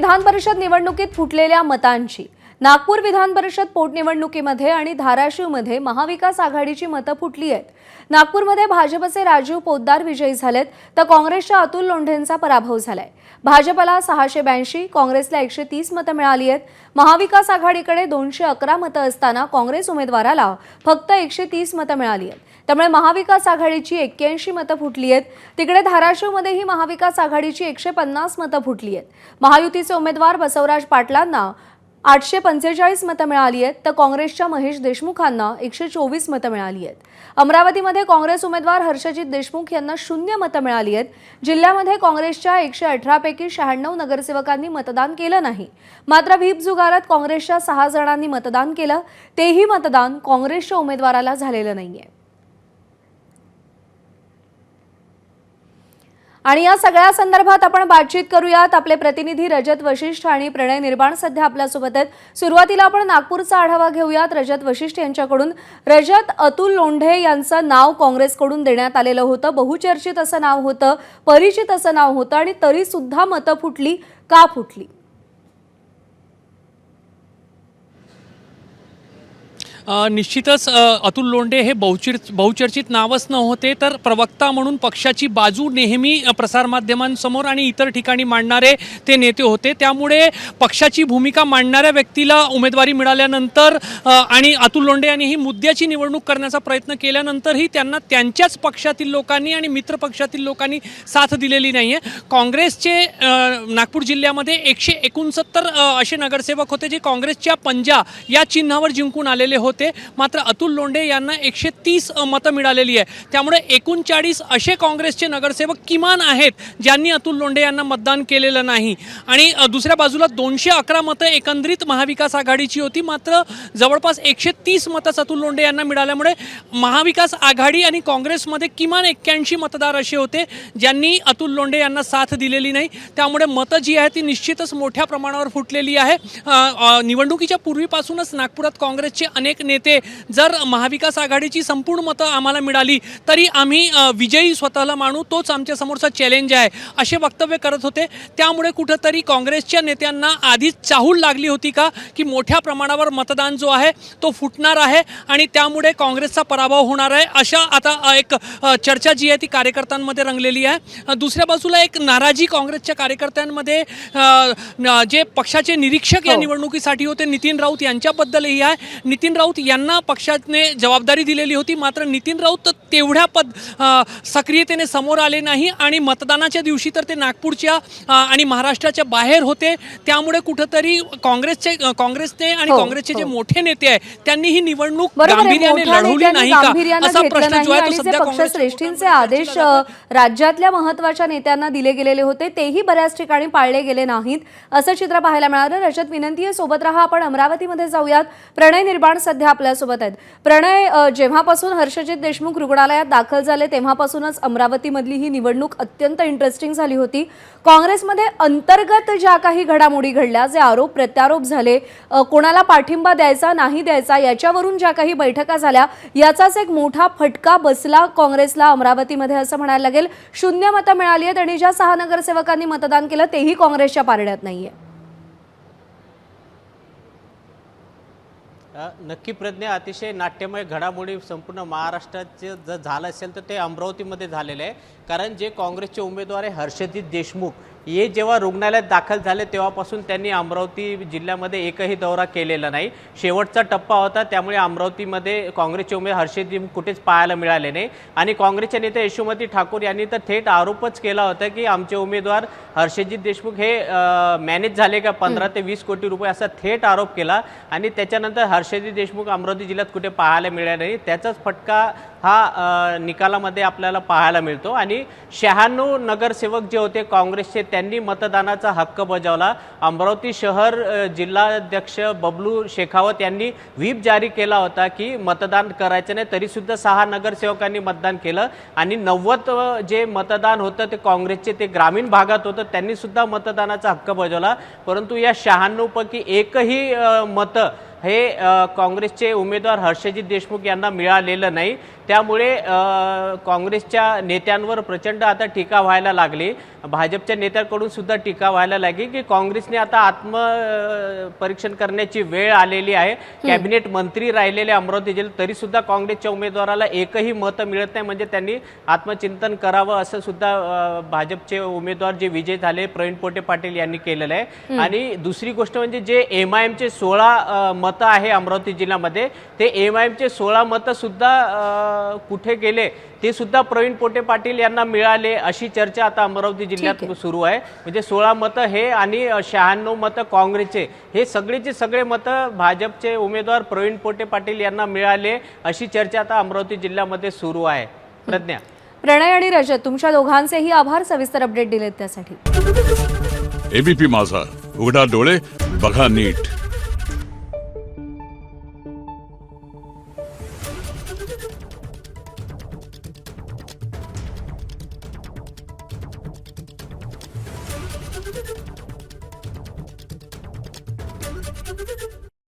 विधान परिषद निवडणुकीत फुटलेल्या मतांची नागपूर विधान परिषद पोटनिवडणुकीमध्ये आणि धाराशिवमध्ये महाविकास आघाडीची मतं फुटली आहेत। नागपूरमध्ये भाजपचे राजीव पोद्दार विजयी झालेत तर काँग्रेसच्या अतुल लोंढेंचा पराभव झालाय। भाजपला 682, काँग्रेसला 130 मतं मिळाली आहेत। महाविकास आघाडीकडे 211 मतं असताना काँग्रेस उमेदवाराला फक्त 130 मतं मिळाली आहेत। त्यामुळे महाविकास आघाडीची 81 मतं फुटली आहेत। तिकडे धाराशिवमध्येही महाविकास आघाडीची 150 मतं फुटली आहेत। महायुतीचे उमेदवार बसवराज पाटलांना 845 मतं मिळाली आहेत तर काँग्रेसच्या महेश देशमुखांना 124 मतं मिळाली आहेत। अमरावतीमध्ये काँग्रेस उमेदवार हर्षजित देशमुख यांना 0 मतं मिळाली आहेत। जिल्ह्यामध्ये काँग्रेसच्या 118 पैकी 96 नगरसेवकांनी मतदान केलं नाही। मात्र व्हीप जुगारात काँग्रेसच्या 6 जणांनी मतदान केलं, तेही मतदान काँग्रेसच्या उमेदवाराला झालेलं नाहीये। आणि या सगळ्या संदर्भात आपण बातचीत करूयात। आपले प्रतिनिधी रजत वशिष्ठ आणि प्रणय निर्माण सध्या आपल्या सोबत आहेत। सुरुवातीला आपण नागपूरचा आढावा घेऊयात रजत वशिष्ठ यांच्याकडून। रजत, अतुल लोंढे यांचं नाव काँग्रेसकडून देण्यात आलेलं होतं, बहुचर्चित असं नाव होतं, परिचित असं नाव होतं आणि तरी सुद्धा मतं फुटली, का फुटली? निश्चितच अतुल लोंढे हे बहुचर्चित नावच नव्हते, तर प्रवक्ता म्हणून पक्षाची बाजू नेहमी प्रसारमाध्यमांसमोर आणि इतर ठिकाणी मांडणारे ते नेते होते। त्यामुळे पक्षाची भूमिका मांडणाऱ्या व्यक्तीला उमेदवारी मिळाल्यानंतर आणि अतुल लोंढे यांनी ही मुद्द्याची निवडणूक करण्याचा प्रयत्न केल्यानंतरही त्यांना त्यांच्याच पक्षातील लोकांनी आणि मित्र पक्षातील लोकांनी साथ दिलेली नाही आहे। काँग्रेसचे नागपूर जिल्ह्यामध्ये 169 असे नगरसेवक होते जे काँग्रेसच्या पंजा या चिन्हावर जिंकून आलेले होते। मात्र अतुल लोंढे यांना 130 मतं मिळालेली आहे। त्यामुळे 39 असे काँग्रेसचे नगरसेवक किमान आहेत ज्यांनी अतुल लोंढे यांना मतदान केलेलं नाही। आणि दुसऱ्या बाजूला 211 मतं एकंदरीत महाविकास आघाडीची होती, मात्र जवळपास 130 मतं अतुल लोंढे यांना मिळाल्यामुळे महाविकास आघाडी आणि काँग्रेसमध्ये किमान 81 मतदार असे होते ज्यांनी अतुल लोंढे यांना साथ दिलेली नाही। त्यामुळे मतं जी आहेत ती निश्चितच मोठ्या प्रमाणावर फुटलेली आहे। निवडणुकीच्या पूर्वीपासूनच नागपुरात काँग्रेसचे अनेक नेते जर महाविकास आघाडीची संपूर्ण मतं आम्हाला मिळाली तरी आम्ही विजयी स्वतःला मानू, तोच आमच्या समोरचा चॅलेंज आहे, असे वक्तव्य करत होते। त्यामुळे कुठेतरी काँग्रेसच्या नेत्यांना आधीच चाहूल लागली होती का की मोठ्या प्रमाणावर मतदान जो आहे तो फुटणार आहे आणि त्यामुळे काँग्रेसचा पराभव होणार आहे, अशा आता एक चर्चा जी आहे ती कार्यकर्त्यांमध्ये रंगलेली आहे। दुसऱ्या बाजूला एक नाराजी काँग्रेसच्या कार्यकर्त्यांमध्ये जे पक्षाचे निरीक्षक या निवडणुकीसाठी होते नितीन राऊत यांच्याबद्दलही आहे। नितीन राऊत यांना पक्षाने जबाबदारी दिलेली होती, मात्र नितीन राऊत तेवढ्या सक्रियतेने समोर आले नाही आणि मतदानाच्या दिवशी तर ते नागपूरच्या आणि महाराष्ट्राच्या बाहेर होते। त्यामुळे कुठेतरी काँग्रेसने आणि काँग्रेसचे जे मोठे नेते आहेत त्यांनी ही निवडणूक गांभीर्याने लढवली नाही का, असा प्रश्न जो आहे तो सध्या पक्षश्रेष्ठींचे आदेश राज्यातल्या महत्त्वाच्या नेत्यांना दिले गेलेले होते, तेही बऱ्याच ठिकाणी पाळले गेले नाहीत, असं चित्र पाहायला मिळालं। रजत, विनंती आहे सोबत रहा, आपण अमरावतीमध्ये जाऊयात। प्रणय निर्माण सध्या आपल्या सोबत आहेत। प्रणय, जेव्हापासून हर्षजित देशमुख रुग्णालयात दाखल झाले तेव्हापासूनच अमरावतीमधली ही निवडणूक अत्यंत इंटरेस्टिंग झाली होती। काँग्रेसमध्ये अंतर्गत ज्या काही घडामोडी घडल्या, जे आरोप प्रत्यारोप झाले, कोणाला पाठिंबा द्यायचा नाही द्यायचा याच्यावरून ज्या काही बैठका झाल्या, याचाच एक मोठा फटका बसला काँग्रेसला अमरावतीमध्ये असं म्हणायला लागेल। 0 मतं मिळाली आहेत आणि ज्या 6 नगरसेवकांनी मतदान केलं तेही काँग्रेसच्या पारड्यात नाहीये। नक्की प्रज्ञा, अतिशय नाट्यमय घडामोडी संपूर्ण महाराष्ट्रात जर झालं असेल तर ते अमरावतीमध्ये झालेलं आहे। कारण जे काँग्रेसचे उमेदवार आहे हर्षजित देशमुख, हे जेव्हा रुग्णालयात दाखल झाले तेव्हापासून त्यांनी अमरावती जिल्ह्यामध्ये एकही दौरा केलेला नाही। शेवटचा टप्पा होता, त्यामुळे अमरावतीमध्ये काँग्रेसचे उमेदवार हर्षजित देशमुख कुठेच पाहायला मिळाले नाही। आणि काँग्रेसचे नेते यशोमती ठाकूर यांनी तर थेट आरोपच केला होता की आमचे उमेदवार हर्षजित देशमुख हे मॅनेज झाले का 15 ते 20 कोटी रुपये, असा थेट आरोप केला। आणि त्याच्यानंतर हर्षजित देशमुख अमरावती जिल्ह्यात कुठे पाहायला मिळाले नाही, त्याचाच फटका हा निकालामध्ये आपल्याला पाहायला मिळतो। आणि 96 नगरसेवक जे होते काँग्रेसचे त्यांनी मतदानाचा हक्क बजावला। अमरावती शहर जिल्हाध्यक्ष बबलू शेखावत यांनी व्हीप जारी केला होता की मतदान करायचं नाही, तरीसुद्धा 6 नगरसेवकांनी मतदान केलं। आणि 90 जे मतदान होतं ते काँग्रेसचे, ते ग्रामीण भागात होतं, त्यांनी सुद्धा मतदानाचा हक्क बजावला। परंतु या 96 पैकी एकही मतं हे काँग्रेसचे उमेदवार हर्षजित देशमुख यांना मिळालेलं नाही. त्यामुळे काँग्रेसच्या नेत्यांवर प्रचंड आता टीका व्हायला लागली. भाजपच्या नेत्यांकडून सुद्धा टीका व्हायला लागली की काँग्रेसने आता आत्मपरीक्षण करण्याची वेळ आलेली आहे. कॅबिनेट मंत्री राहिलेले अमरावती जिल्ह्यात तरी सुद्धा काँग्रेसच्या उमेदवाराला एकही मत मिळत नाही. म्हणजे त्यांनी आत्मचिंतन करावं असं सुद्धा भाजपचे उमेदवार जे विजय झाले प्रवीण पोटे पाटील यांनी केलेलं आहे. आणि दुसरी गोष्ट म्हणजे जे MIMचे 16 मतं आहे अमरावती जिल्ह्यामध्ये, ते MIMचे 16 मतं सुद्धा कुठे गेले ते सुद्धा प्रवीण पोटे पाटील यांना मिळाले अशी चर्चा आता अमरावती जिल्ह्यात सुरू आहे. म्हणजे 16 मतं हे आणि 96 मतं काँग्रेसचे, हे सगळेचे सगळे मतं भाजपचे उमेदवार प्रवीण पोटे पाटील यांना मिळाले अशी चर्चा आता अमरावती जिल्ह्यामध्ये सुरू आहे. प्रज्ञा. प्रणय आणि रजत, तुमच्या दोघांचेही आभार सविस्तर अपडेट दिलेत त्यासाठी. ABP माझा, उघडा डोळे बघा नीट.